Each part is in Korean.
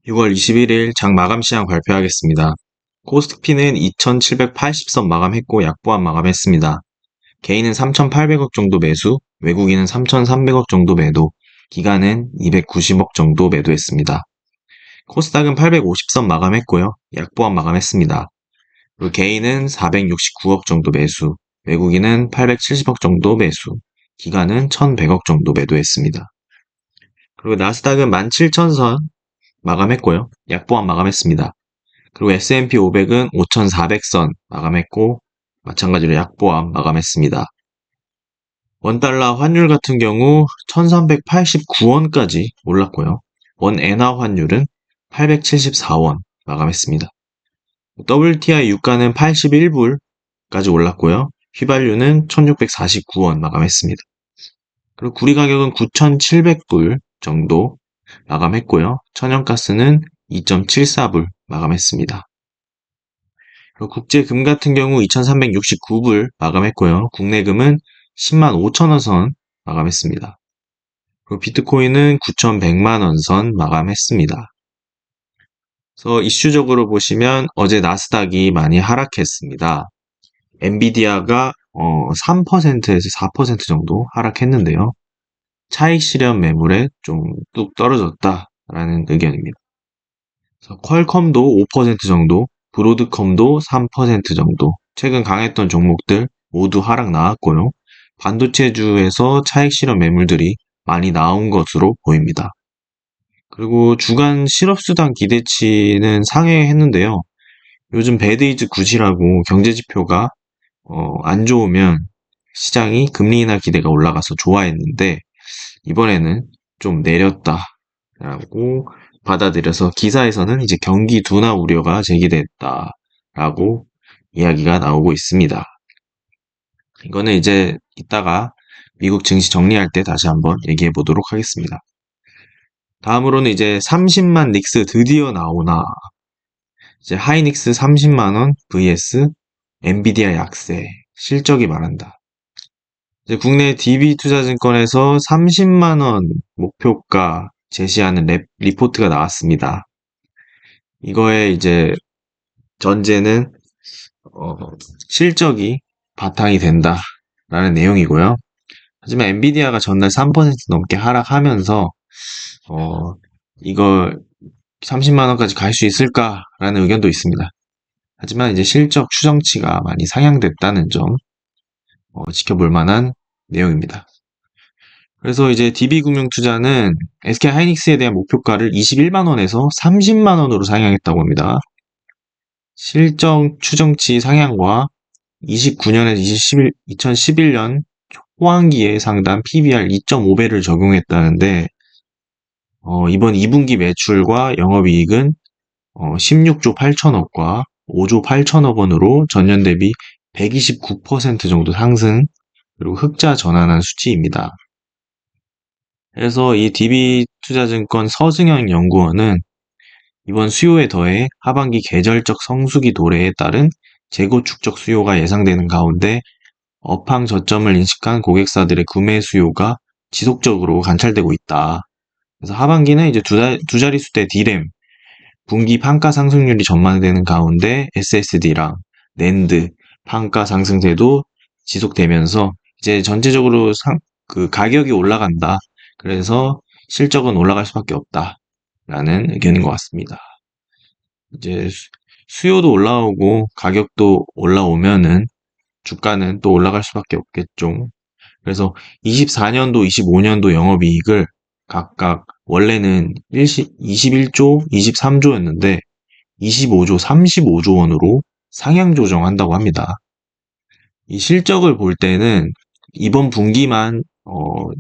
6월 21일 장 마감 시황 발표하겠습니다. 코스피는 2,780선 마감했고 약보합 마감했습니다. 개인은 3,800억 정도 매수, 외국인은 3,300억 정도 매도, 기관은 290억 정도 매도했습니다. 코스닥은 850선 마감했고요. 약보합 마감했습니다. 그리고 개인은 469억 정도 매수, 외국인은 870억 정도 매수, 기관은 1,100억 정도 매도했습니다. 그리고 나스닥은 17,000선 마감했고요. 약보합 마감했습니다. 그리고 S&P 500은 5,400선 마감했고 마찬가지로 약보합 마감했습니다. 원달러 환율 같은 경우 1,389원까지 올랐고요. 원 엔화 환율은 874원 마감했습니다. WTI 유가는 81불까지 올랐고요. 휘발유는 1,649원 마감했습니다. 그리고 구리 가격은 9,700불 정도 마감했고요. 천연가스는 2.74불 마감했습니다. 그리고 국제금 같은 경우 2,369불 마감했고요. 국내금은 10만 5천원 선 마감했습니다. 그리고 비트코인은 9,100만원 선 마감했습니다. 그래서 이슈적으로 보시면 어제 나스닥이 많이 하락했습니다. 엔비디아가 3%에서 4% 정도 하락했는데요. 차익 실현 매물에 좀 뚝 떨어졌다라는 의견입니다. 그래서 퀄컴도 5% 정도, 브로드컴도 3% 정도, 최근 강했던 종목들 모두 하락 나왔고요. 반도체주에서 차익 실현 매물들이 많이 나온 것으로 보입니다. 그리고 주간 실업수당 기대치는 상회했는데요. 요즘 배드이즈 굿이라고 경제지표가 안 좋으면 시장이 금리 인하 기대가 올라가서 좋아했는데 이번에는 좀 내렸다라고 받아들여서 기사에서는 이제 경기 둔화 우려가 제기됐다라고 이야기가 나오고 있습니다. 이거는 이제 이따가 미국 증시 정리할 때 다시 한번 얘기해 보도록 하겠습니다. 다음으로는 이제 30만 닉스 드디어 나오나. 이제 하이닉스 30만원 vs 엔비디아 약세 실적이 말한다. 이제 국내 DB투자증권에서 30만원 목표가 제시하는 리포트가 나왔습니다. 이거에 이제 전제는 실적이 바탕이 된다라는 내용이고요. 하지만 엔비디아가 전날 3% 넘게 하락하면서 이걸 30만원까지 갈 수 있을까라는 의견도 있습니다. 하지만 이제 실적 추정치가 많이 상향됐다는 점 지켜볼 만한 내용입니다. 그래서 이제 DB금융투자는 SK하이닉스에 대한 목표가를 21만원에서 30만원으로 상향했다고 합니다. 실적 추정치 상향과 29년에서 2011년 호황기에 상단 PBR 2.5배를 적용했다는데 이번 2분기 매출과 영업이익은 16조 8천억과 5조 8천억 원으로 전년 대비 129% 정도 상승, 그리고 흑자 전환한 수치입니다. 그래서 이 DB투자증권 서승현 연구원은 이번 수요에 더해 하반기 계절적 성수기 도래에 따른 재고 축적 수요가 예상되는 가운데 업황 저점을 인식한 고객사들의 구매 수요가 지속적으로 관찰되고 있다. 그래서 하반기는 이제 두 자릿수대 D램, 분기 판가 상승률이 전망되는 가운데 SSD랑 낸드 판가 상승세도 지속되면서 이제 전체적으로 그 가격이 올라간다. 그래서 실적은 올라갈 수밖에 없다라는 의견인 것 같습니다. 이제 수요도 올라오고 가격도 올라오면은 주가는 또 올라갈 수밖에 없겠죠. 그래서 24년도, 25년도 영업이익을 각각 원래는 21조, 23조였는데 25조, 35조 원으로 상향 조정한다고 합니다. 이 실적을 볼 때는 이번 분기만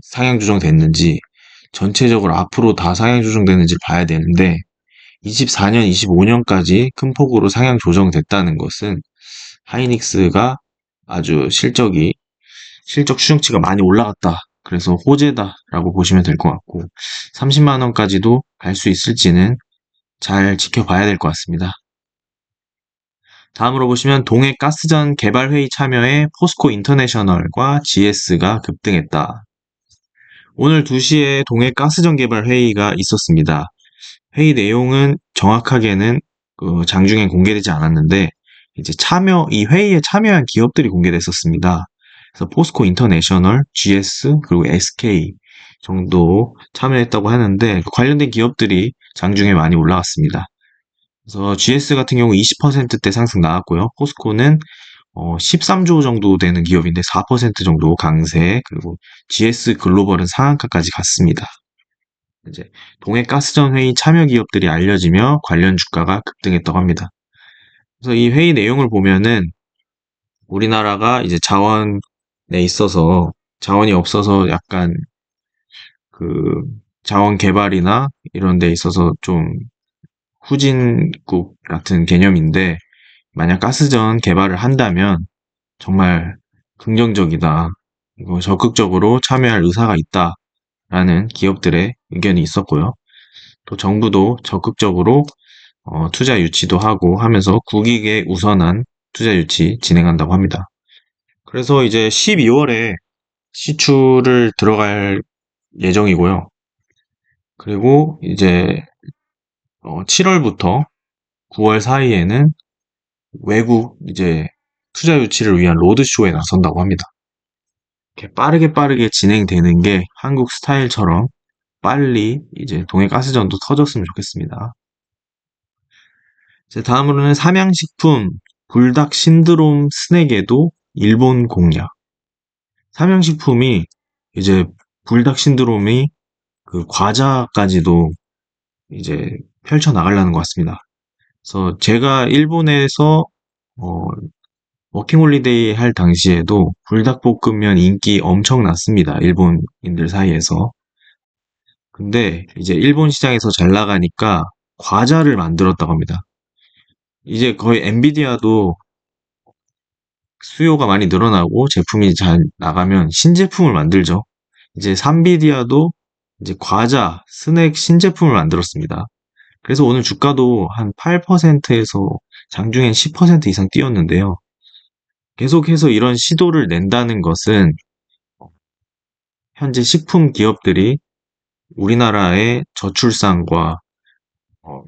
상향 조정됐는지 전체적으로 앞으로 다 상향 조정되는지를 봐야 되는데 24년, 25년까지 큰 폭으로 상향 조정됐다는 것은 하이닉스가 아주 실적 추정치가 많이 올라갔다. 그래서 호재다라고 보시면 될 것 같고 30만 원까지도 갈 수 있을지는 잘 지켜봐야 될 것 같습니다. 다음으로 보시면 동해 가스전 개발회의 참여에 포스코 인터내셔널과 GS가 급등했다. 오늘 2시에 동해 가스전 개발 회의가 있었습니다. 회의 내용은 정확하게는 장중에 공개되지 않았는데 이제 이 회의에 참여한 기업들이 공개됐었습니다. 그래서 포스코 인터내셔널, GS, 그리고 SK 정도 참여했다고 하는데 그 관련된 기업들이 장중에 많이 올라갔습니다. 그래서 GS 같은 경우 20%대 상승 나왔고요. 포스코는 13조 정도 되는 기업인데 4% 정도 강세, 그리고 GS 글로벌은 상한가까지 갔습니다. 이제 동해가스전 회의 참여 기업들이 알려지며 관련 주가가 급등했다고 합니다. 그래서 이 회의 내용을 보면은 우리나라가 이제 자원에 있어서 자원이 없어서 약간 그 자원 개발이나 이런 데 있어서 좀 후진국 같은 개념인데 만약 가스전 개발을 한다면 정말 긍정적이다. 이거 적극적으로 참여할 의사가 있다라는 기업들의 의견이 있었고요. 또 정부도 적극적으로 투자 유치도 하고 하면서 국익에 우선한 투자 유치 진행한다고 합니다. 그래서 이제 12월에 시추를 들어갈 예정이고요. 그리고 이제 7월부터 9월 사이에는 외국 이제 투자 유치를 위한 로드쇼에 나선다고 합니다. 이렇게 빠르게 진행되는 게 한국 스타일처럼 빨리 이제 동해가스전도 터졌으면 좋겠습니다. 이제 다음으로는 삼양식품 불닭 신드롬 스낵에도 일본 공략. 삼양식품이 이제 불닭 신드롬이 그 과자까지도 이제 펼쳐 나가려는 것 같습니다. 그래서 제가 일본에서 어, 워킹홀리데이 할 당시에도 불닭볶음면 인기 엄청 났습니다. 일본인들 사이에서. 근데 이제 일본 시장에서 잘 나가니까 과자를 만들었다고 합니다. 이제 거의 엔비디아도 수요가 많이 늘어나고 제품이 잘 나가면 신제품을 만들죠. 이제 삼비디아도 이제 과자, 스낵 신제품을 만들었습니다. 그래서 오늘 주가도 한 8%에서 장중엔 10% 이상 뛰었는데요. 계속해서 이런 시도를 낸다는 것은 현재 식품 기업들이 우리나라의 저출산과 어,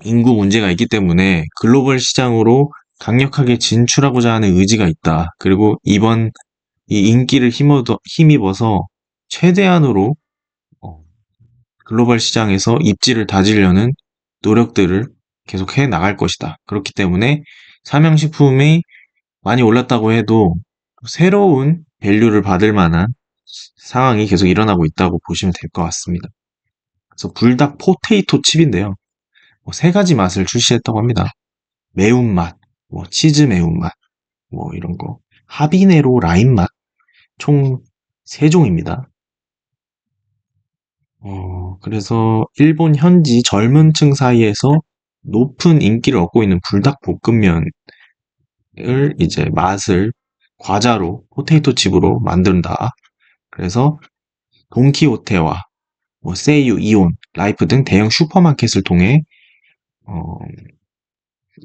인구 문제가 있기 때문에 글로벌 시장으로 강력하게 진출하고자 하는 의지가 있다. 그리고 이번 이 인기를 힘입어서 최대한으로 어, 글로벌 시장에서 입지를 다지려는 노력들을 계속 해 나갈 것이다. 그렇기 때문에 삼양식품이 많이 올랐다고 해도 새로운 밸류를 받을 만한 상황이 계속 일어나고 있다고 보시면 될 것 같습니다. 그래서 불닭 포테이토 칩인데요. 세 가지 맛을 출시했다고 합니다. 매운맛, 치즈 매운맛, 이런 거. 하비네로 라임 맛. 총 3종입니다. 그래서 일본 현지 젊은 층 사이에서 높은 인기를 얻고 있는 불닭볶음면을 이제 맛을 과자로 포테이토 칩으로 만든다. 그래서 돈키호테와 세이유, 이온, 라이프 등 대형 슈퍼마켓을 통해 어,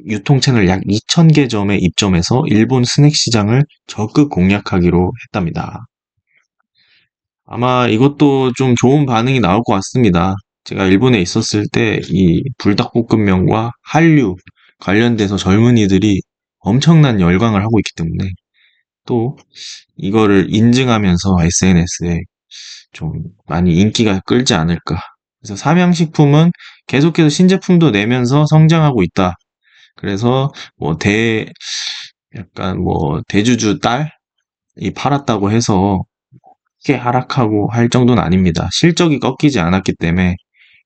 유통 채널 약 2,000개 점에 입점해서 일본 스낵 시장을 적극 공략하기로 했답니다. 아마 이것도 좀 좋은 반응이 나올 것 같습니다. 제가 일본에 있었을 때 이 불닭볶음면과 한류 관련돼서 젊은이들이 엄청난 열광을 하고 있기 때문에 또 이거를 인증하면서 SNS에 좀 많이 인기가 끌지 않을까. 그래서 삼양식품은 계속해서 신제품도 내면서 성장하고 있다. 그래서 약간 대주주 딸이 팔았다고 해서 크게 하락하고 할 정도는 아닙니다. 실적이 꺾이지 않았기 때문에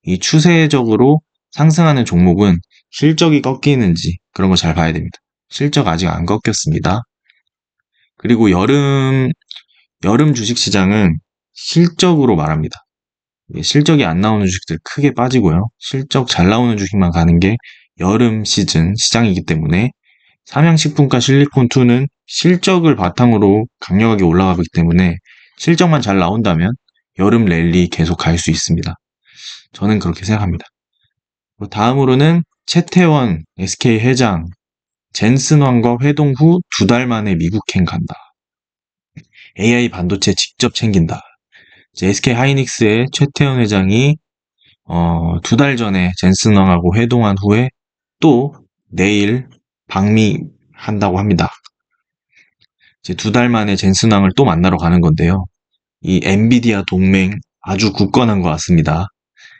이 추세적으로 상승하는 종목은 실적이 꺾이는지 그런 거 잘 봐야 됩니다. 실적 아직 안 꺾였습니다. 그리고 여름 주식시장은 실적으로 말합니다. 실적이 안 나오는 주식들 크게 빠지고요. 실적 잘 나오는 주식만 가는 게 여름 시즌 시장이기 때문에 삼양식품과 실리콘2는 실적을 바탕으로 강력하게 올라가기 때문에 실적만 잘 나온다면 여름 랠리 계속 갈 수 있습니다. 저는 그렇게 생각합니다. 다음으로는 채태원 SK 회장 젠슨왕과 회동 후 2달 만에 미국행 간다. AI 반도체 직접 챙긴다. SK 하이닉스의 최태원 회장이 2달 전에 젠슨왕하고 회동한 후에 또 내일 방미한다고 합니다. 이제 2달 만에 젠슨왕을 또 만나러 가는 건데요. 이 엔비디아 동맹 아주 굳건한 것 같습니다.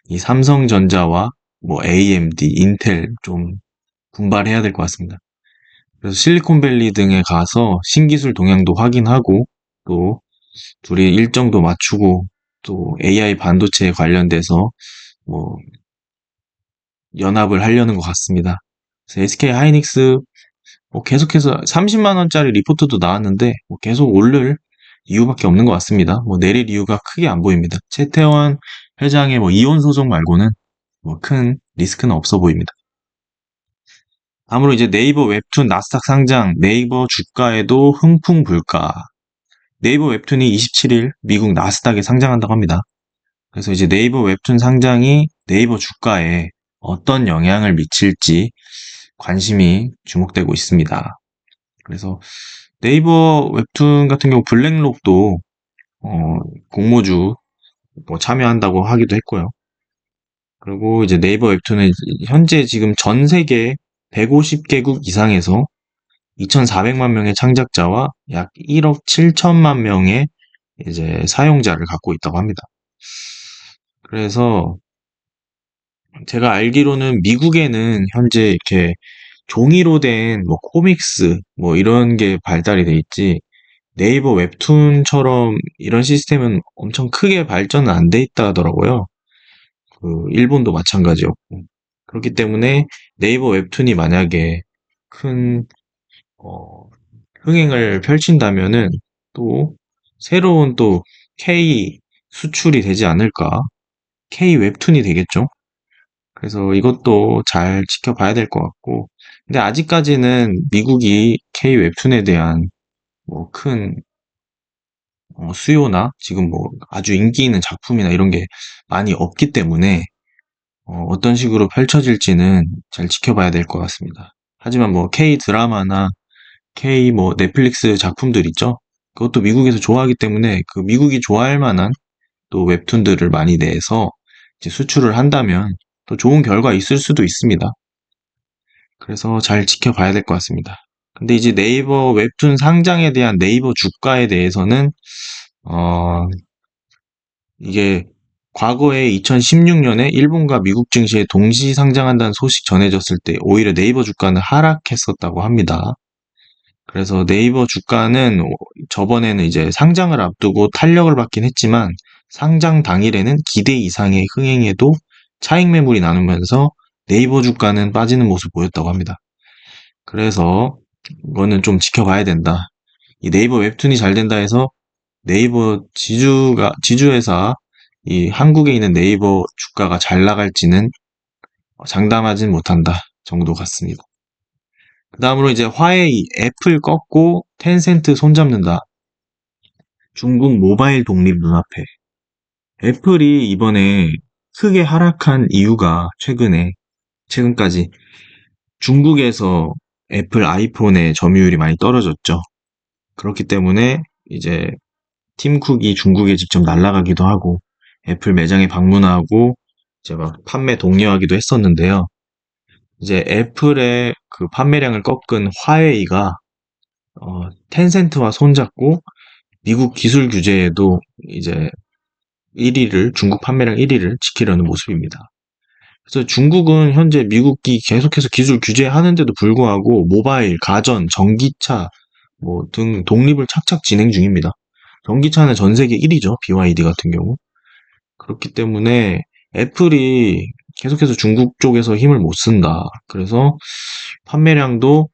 이 삼성전자와 뭐 AMD, 인텔 좀 분발해야 될 것 같습니다. 그래서 실리콘밸리 등에 가서 신기술 동향도 확인하고 또 둘이 일정도 맞추고 또 AI 반도체에 관련돼서 뭐 연합을 하려는 것 같습니다. 그래서 SK 하이닉스 뭐 계속해서 30만 원짜리 리포트도 나왔는데 뭐 계속 오를 이유밖에 없는 것 같습니다. 뭐 내릴 이유가 크게 안 보입니다. 최태원 회장의 뭐 이혼 소송 말고는 뭐 큰 리스크는 없어 보입니다. 다음으로 이제 네이버 웹툰 나스닥 상장, 네이버 주가에도 흥풍 불가. 네이버 웹툰이 27일 미국 나스닥에 상장한다고 합니다. 그래서 이제 네이버 웹툰 상장이 네이버 주가에 어떤 영향을 미칠지 관심이 주목되고 있습니다. 그래서 네이버 웹툰 같은 경우 블랙록도 공모주 뭐 참여한다고 하기도 했고요. 그리고 이제 네이버 웹툰은 현재 지금 전 세계 150개국 이상에서 2,400만 명의 창작자와 약 1억 7천만 명의 이제 사용자를 갖고 있다고 합니다. 그래서 제가 알기로는 미국에는 현재 이렇게 종이로 된 뭐 코믹스 뭐 이런 게 발달이 돼 있지 네이버 웹툰처럼 이런 시스템은 엄청 크게 발전은 안 돼 있다 하더라고요. 그 일본도 마찬가지였고. 그렇기 때문에 네이버 웹툰이 만약에 큰 어, 흥행을 펼친다면은 또 새로운 또 K 수출이 되지 않을까? K 웹툰이 되겠죠? 그래서 이것도 잘 지켜봐야 될 것 같고. 근데 아직까지는 미국이 K 웹툰에 대한 뭐 큰 수요나 지금 뭐 아주 인기 있는 작품이나 이런 게 많이 없기 때문에 어떤 식으로 펼쳐질지는 잘 지켜봐야 될 것 같습니다. 하지만 뭐 K 드라마나 K 뭐 넷플릭스 작품들 있죠? 그것도 미국에서 좋아하기 때문에 그 미국이 좋아할 만한 또 웹툰들을 많이 내서 이제 수출을 한다면 또 좋은 결과 있을 수도 있습니다. 그래서 잘 지켜봐야 될 것 같습니다. 근데 이제 네이버 웹툰 상장에 대한 네이버 주가에 대해서는 어, 이게 과거에 2016년에 일본과 미국 증시에 동시 상장한다는 소식 전해졌을 때 오히려 네이버 주가는 하락했었다고 합니다. 그래서 네이버 주가는 저번에는 이제 상장을 앞두고 탄력을 받긴 했지만 상장 당일에는 기대 이상의 흥행에도 차익 매물이 나누면서 네이버 주가는 빠지는 모습을 보였다고 합니다. 그래서 이거는 좀 지켜봐야 된다. 이 네이버 웹툰이 잘 된다 해서 네이버 지주회사 이 한국에 있는 네이버 주가가 잘 나갈지는 장담하진 못한다 정도 같습니다. 그 다음으로 이제 화웨이, 애플 꺾고 텐센트 손잡는다. 중국 모바일 독립 눈앞에. 애플이 이번에 크게 하락한 이유가 최근까지 중국에서 애플 아이폰의 점유율이 많이 떨어졌죠. 그렇기 때문에 이제 팀 쿡이 중국에 직접 날아가기도 하고 애플 매장에 방문하고 이제 막 판매 독려하기도 했었는데요. 이제 애플의 그 판매량을 꺾은 화웨이가 텐센트와 손잡고 미국 기술 규제에도 이제 중국 판매량 1위를 지키려는 모습입니다. 그래서 중국은 현재 미국이 계속해서 기술 규제하는데도 불구하고 모바일, 가전, 전기차 뭐 등 독립을 착착 진행 중입니다. 전기차는 전 세계 1위죠. BYD 같은 경우. 그렇기 때문에 애플이 계속해서 중국 쪽에서 힘을 못 쓴다. 그래서 판매량도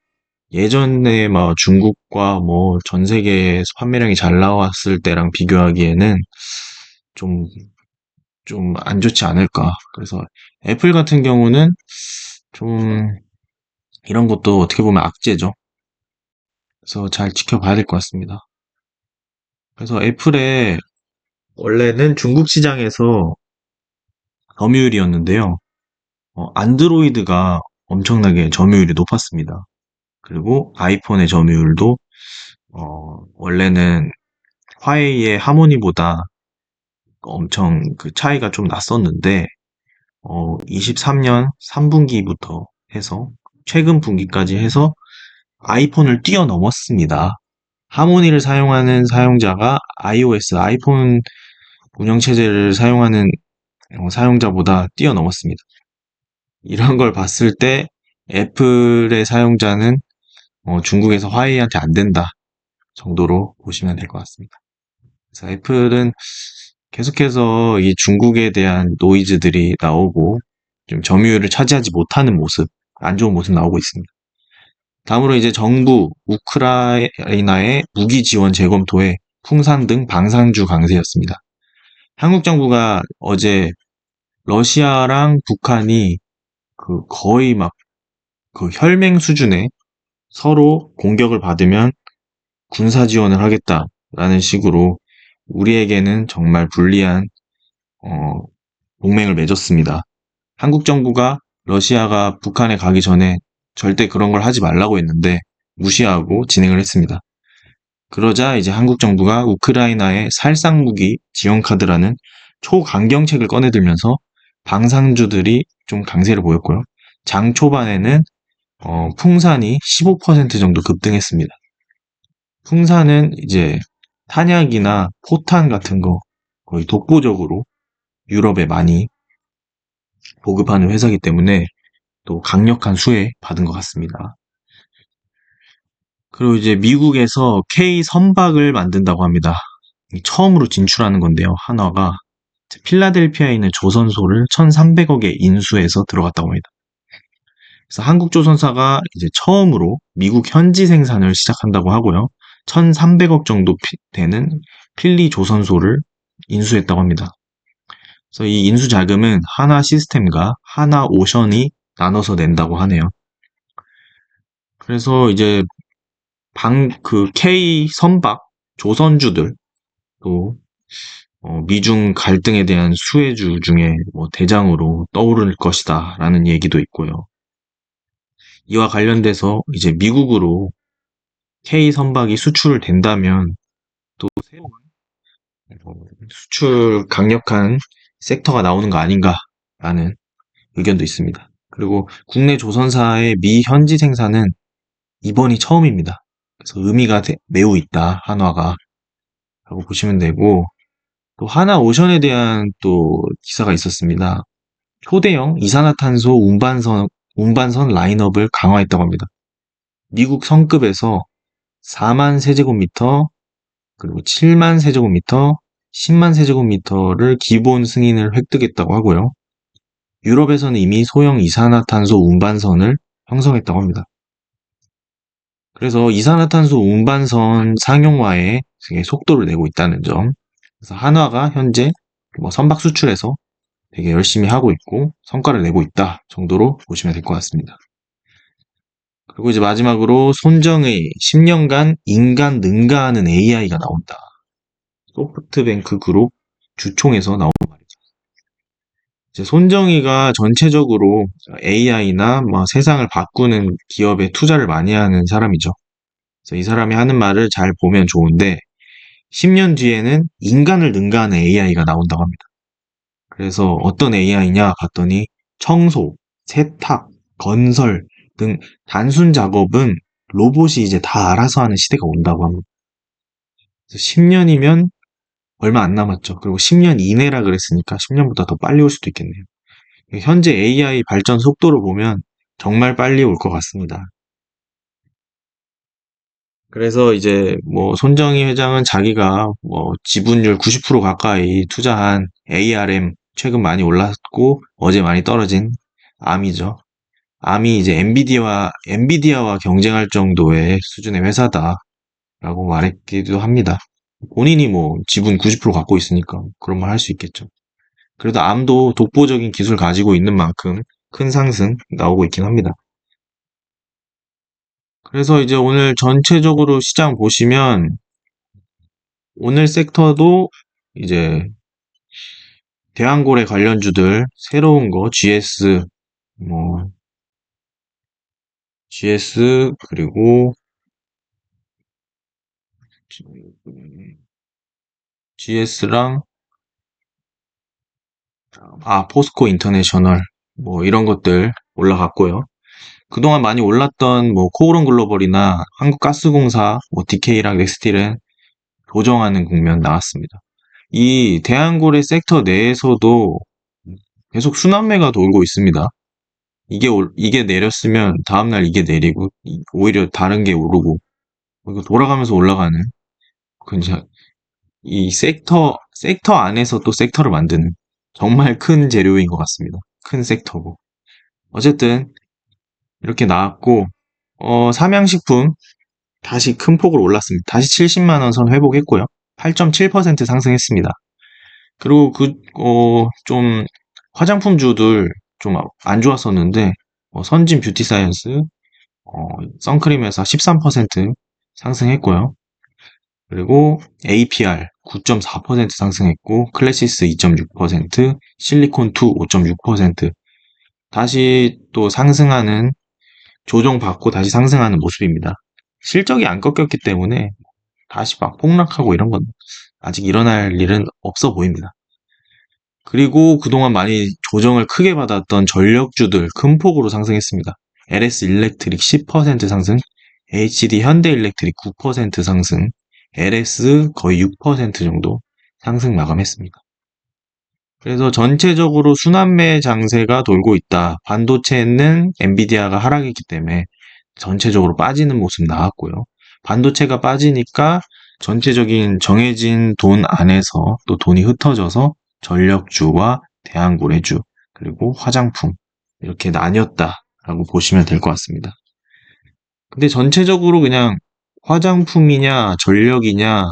예전에 막 중국과 뭐 전 세계에서 판매량이 잘 나왔을 때랑 비교하기에는 좀, 좀 안 좋지 않을까. 그래서 애플 같은 경우는 좀 이런 것도 어떻게 보면 악재죠. 그래서 잘 지켜봐야 될 것 같습니다. 그래서 애플의 원래는 중국 시장에서 점유율이었는데요. 안드로이드가 엄청나게 점유율이 높았습니다. 그리고 아이폰의 점유율도 원래는 화웨이의 하모니보다 엄청 그 차이가 좀 났었는데 23년 3분기부터 해서 최근 분기까지 해서 아이폰을 뛰어넘었습니다. 하모니를 사용하는 사용자가 iOS, 아이폰 운영체제를 사용하는 사용자보다 뛰어넘었습니다. 이런 걸 봤을 때 애플의 사용자는 중국에서 화웨이한테 안 된다 정도로 보시면 될 것 같습니다. 그래서 애플은 계속해서 이 중국에 대한 노이즈들이 나오고 좀 점유율을 차지하지 못하는 모습, 안 좋은 모습 나오고 있습니다. 다음으로 이제 정부, 우크라이나의 무기 지원 재검토에 풍산 등 방산주 강세였습니다. 한국 정부가 어제 러시아랑 북한이 거의 막 혈맹 수준의 서로 공격을 받으면 군사 지원을 하겠다라는 식으로 우리에게는 정말 불리한 어, 동맹을 맺었습니다. 한국 정부가 러시아가 북한에 가기 전에 절대 그런 걸 하지 말라고 했는데 무시하고 진행을 했습니다. 그러자 이제 한국 정부가 우크라이나의 살상무기 지원카드라는 초강경책을 꺼내들면서 방산주들이 좀 강세를 보였고요. 장 초반에는 풍산이 15% 정도 급등했습니다. 풍산은 이제 탄약이나 포탄 같은 거 거의 독보적으로 유럽에 많이 보급하는 회사이기 때문에 또 강력한 수혜 받은 것 같습니다. 그리고 이제 미국에서 K 선박을 만든다고 합니다. 처음으로 진출하는 건데요. 한화가 필라델피아에 있는 조선소를 1,300억에 인수해서 들어갔다고 합니다. 그래서 한국조선사가 이제 처음으로 미국 현지 생산을 시작한다고 하고요. 1,300억 정도 되는 필리 조선소를 인수했다고 합니다. 그래서 이 인수 자금은 하나 시스템과 하나 오션이 나눠서 낸다고 하네요. 그래서 이제 K 선박 조선주들 또 미중 갈등에 대한 수혜주 중에 뭐 대장으로 떠오를 것이다라는 얘기도 있고요. 이와 관련돼서 이제 미국으로 K 선박이 수출을 된다면 또 새로운 수출 강력한 섹터가 나오는 거 아닌가라는 의견도 있습니다. 그리고 국내 조선사의 미 현지 생산은 이번이 처음입니다. 그래서 의미가 매우 있다, 한화가. 라고 보시면 되고, 또 하나 오션에 대한 또 기사가 있었습니다. 초대형 이산화탄소 운반선 라인업을 강화했다고 합니다. 미국 성급에서 4만 세제곱미터, 그리고 7만 세제곱미터, 10만 세제곱미터를 기본 승인을 획득했다고 하고요. 유럽에서는 이미 소형 이산화탄소 운반선을 형성했다고 합니다. 그래서 이산화탄소 운반선 상용화에 속도를 내고 있다는 점. 그래서 한화가 현재 뭐 선박 수출에서 되게 열심히 하고 있고 성과를 내고 있다 정도로 보시면 될 것 같습니다. 그리고 이제 마지막으로 손정의 10년간 인간 능가하는 AI가 나온다. 소프트뱅크 그룹 주총에서 나온 말이죠. 이제 손정의가 전체적으로 AI나 뭐 세상을 바꾸는 기업에 투자를 많이 하는 사람이죠. 그래서 이 사람이 하는 말을 잘 보면 좋은데 10년 뒤에는 인간을 능가하는 AI가 나온다고 합니다. 그래서 어떤 AI냐 봤더니 청소, 세탁, 건설 등 단순 작업은 로봇이 이제 다 알아서 하는 시대가 온다고 합니다. 그래서 10년이면 얼마 안 남았죠. 그리고 10년 이내라 그랬으니까 10년보다 더 빨리 올 수도 있겠네요. 현재 AI 발전 속도를 보면 정말 빨리 올 것 같습니다. 그래서 이제 뭐 손정희 회장은 자기가 뭐 지분율 90% 가까이 투자한 ARM 최근 많이 올랐고 어제 많이 떨어진 암이죠. 암이 이제 엔비디아와 경쟁할 정도의 수준의 회사다라고 말했기도 합니다. 본인이 뭐 지분 90% 갖고 있으니까 그런 말 할 수 있겠죠. 그래도 암도 독보적인 기술 가지고 있는 만큼 큰 상승 나오고 있긴 합니다. 그래서 이제 오늘 전체적으로 시장 보시면 오늘 섹터도 이제 대왕고래 관련주들 새로운 거 뭐 GS 그리고 GS랑 포스코 인터내셔널, 뭐 이런 것들 올라갔고요. 그동안 많이 올랐던 뭐 코오롱 글로벌이나 한국가스공사, 뭐 DK랑 넥스틸은 조정하는 국면 나왔습니다. 이 대한고래 섹터 내에서도 계속 순환매가 돌고 있습니다. 이게 내렸으면 다음날 이게 내리고, 오히려 다른 게 오르고, 이거 돌아가면서 올라가는, 그냥 이 섹터 안에서 또 섹터를 만드는 정말 큰 재료인 것 같습니다. 큰 섹터고. 어쨌든, 이렇게 나왔고, 삼양식품 다시 큰 폭으로 올랐습니다. 다시 70만 원 선 회복했고요. 8.7% 상승했습니다. 그리고 좀 화장품주들 좀 안 좋았었는데, 선진 뷰티 사이언스, 선크림 회사 13% 상승했고요. 그리고 APR 9.4% 상승했고, 클래시스 2.6%, 실리콘2 5.6%, 다시 또 상승하는, 조정받고 다시 상승하는 모습입니다. 실적이 안 꺾였기 때문에 다시 막 폭락하고 이런 건 아직 일어날 일은 없어 보입니다. 그리고 그동안 많이 조정을 크게 받았던 전력주들 큰 폭으로 상승했습니다. LS 일렉트릭 10% 상승, HD 현대일렉트릭 9% 상승, LS 거의 6% 정도 상승 마감했습니다. 그래서 전체적으로 순환매 장세가 돌고 있다. 반도체는 엔비디아가 하락했기 때문에 전체적으로 빠지는 모습 나왔고요. 반도체가 빠지니까 전체적인 정해진 돈 안에서 또 돈이 흩어져서 전력주와 대한고래주, 그리고 화장품, 이렇게 나뉘었다라고 보시면 될 것 같습니다. 근데 전체적으로 그냥 화장품이냐, 전력이냐,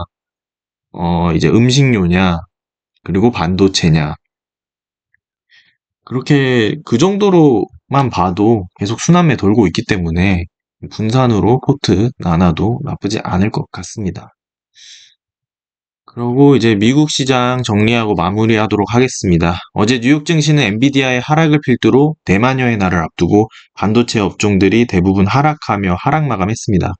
이제 음식료냐, 그리고 반도체냐, 그렇게 그 정도로만 봐도 계속 순환매 돌고 있기 때문에 분산으로 포트 나눠도 나쁘지 않을 것 같습니다. 그리고 이제 미국 시장 정리하고 마무리하도록 하겠습니다. 어제 뉴욕 증시는 엔비디아의 하락을 필두로 대만여의 날을 앞두고 반도체 업종들이 대부분 하락하며 하락 마감했습니다.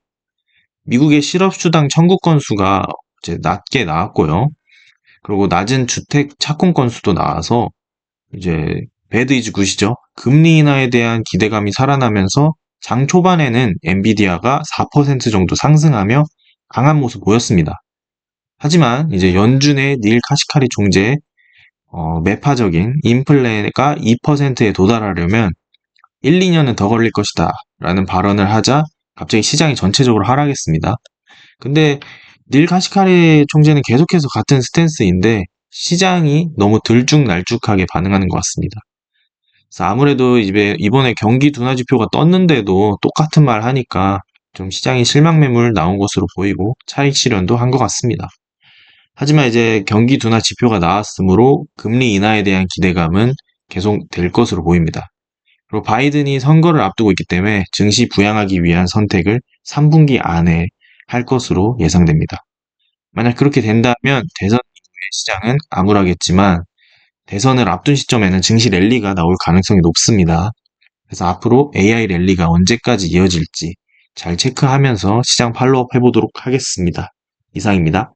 미국의 실업수당 청구 건수가 이제 낮게 나왔고요. 그리고 낮은 주택 착공 건수도 나와서 이제 배드 이즈 굿이죠. 금리 인하에 대한 기대감이 살아나면서 장 초반에는 엔비디아가 4% 정도 상승하며 강한 모습 보였습니다. 하지만 이제 연준의 닐 카시카리 총재의 매파적인 인플레가 2%에 도달하려면 1, 2년은 더 걸릴 것이다 라는 발언을 하자 갑자기 시장이 전체적으로 하락했습니다. 근데 닐 카시카리 총재는 계속해서 같은 스탠스인데 시장이 너무 들쭉날쭉하게 반응하는 것 같습니다. 그래서 아무래도 이번에 경기 둔화 지표가 떴는데도 똑같은 말 하니까 좀 시장이 실망 매물 나온 것으로 보이고 차익 실현도 한 것 같습니다. 하지만 이제 경기 둔화 지표가 나왔으므로 금리 인하에 대한 기대감은 계속 될 것으로 보입니다. 그리고 바이든이 선거를 앞두고 있기 때문에 증시 부양하기 위한 선택을 3분기 안에 할 것으로 예상됩니다. 만약 그렇게 된다면 대선 이후의 시장은 암울하겠지만 대선을 앞둔 시점에는 증시 랠리가 나올 가능성이 높습니다. 그래서 앞으로 AI 랠리가 언제까지 이어질지 잘 체크하면서 시장 팔로업 해보도록 하겠습니다. 이상입니다.